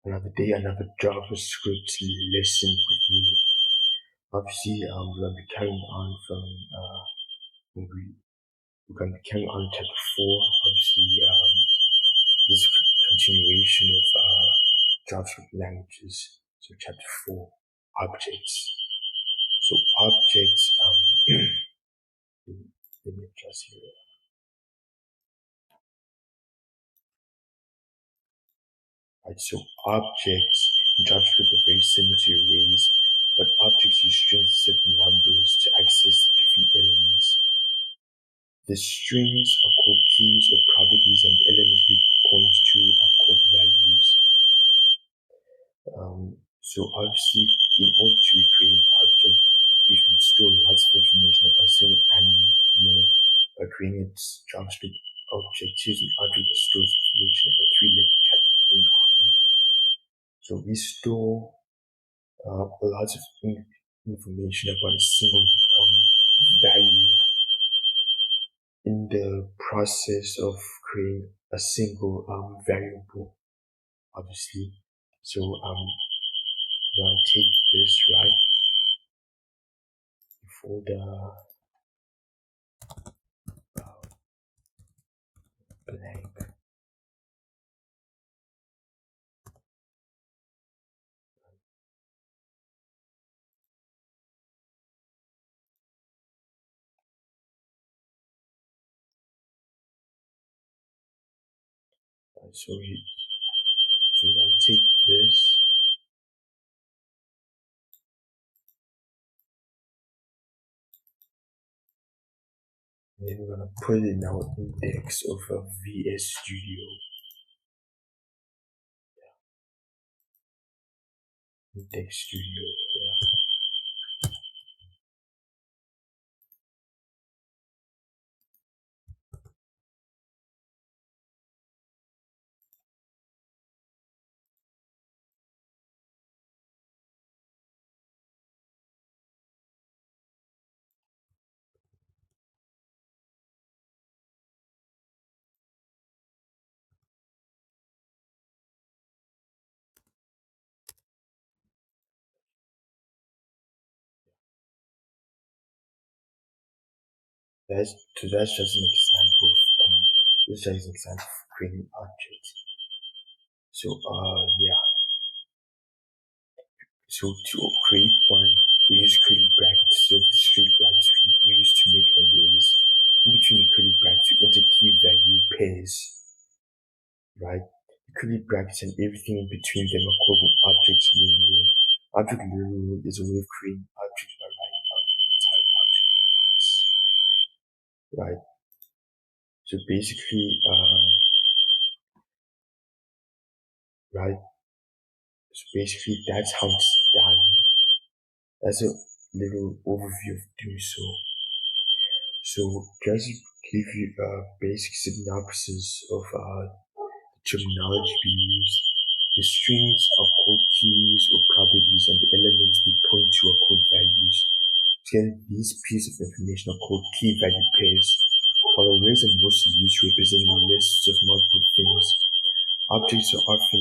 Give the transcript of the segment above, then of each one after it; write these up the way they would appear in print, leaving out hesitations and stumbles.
Another day, another JavaScript lesson with me. Obviously, we're going to be carrying on from, we're going to be carrying on chapter 4. Obviously, this is a continuation of JavaScript languages. So chapter 4, objects. So objects, let me adjust here. Right, so objects in JavaScript are very similar to arrays, but objects use strings of numbers to access different elements. The strings are called keys or properties, and the elements they point to are called values. So obviously, in order to recreate an object, we should store lots of information about a single animal by creating a JavaScript object. Using object that stores information about three-legged cat named Harmony. So we store lots of information about a single value in the process of creating a single variable, obviously. So we're gonna take this, right, folder blank. So we're gonna take this. And then we're gonna put it in our index of VS Studio. Index Studio, yeah. That's just an example of this is just an example of creating objects. So yeah. So to create one, we use curly brackets to serve the string brackets we use to make arrays. In between the curly brackets, we enter key value pairs. Right? The curly brackets and everything in between them are called an object literal. Object literal is a way of creating objects by writing out the entire object at once. Right? So basically, right? So basically, that's how it's done. That's a little overview of doing so. So just to give you a basic synopsis of the terminology we use, the strings are called keys or properties, and the elements they point to are called values. Together, these pieces of information are called key value pairs. While arrays are mostly used to represent lists of multiple things, objects are often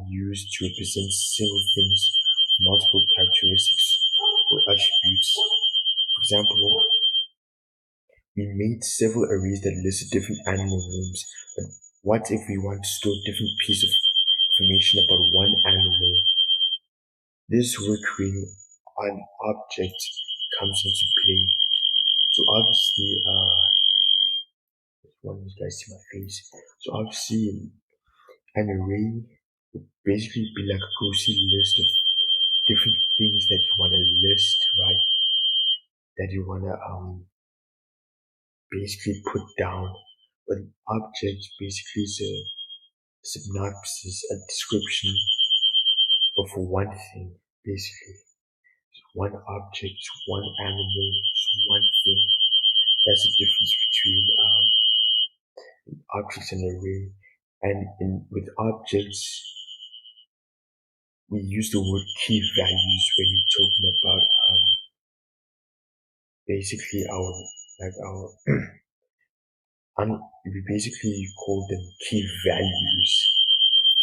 used to represent single things with multiple characteristics or attributes. For example, we made several arrays that listed different animal names, but what if we want to store different pieces of information about one animal? This is where creating an object comes into play. So obviously, one of you guys see my face. So obviously, an array would basically be like a grocery list of different things that you want to list, right? That you want to basically put down. But an object basically is a synopsis, a description of one thing, basically. One object, one animal, one thing. That's the difference between objects and array. And with objects, we use the word key values when you're talking about basically we basically call them key values.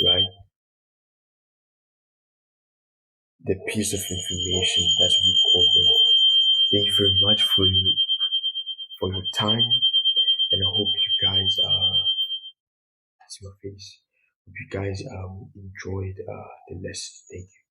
right? The piece of information, that's what we call them. Thank you very much for your time, and I hope you guys see my face. Hope you guys enjoyed the lesson. Thank you.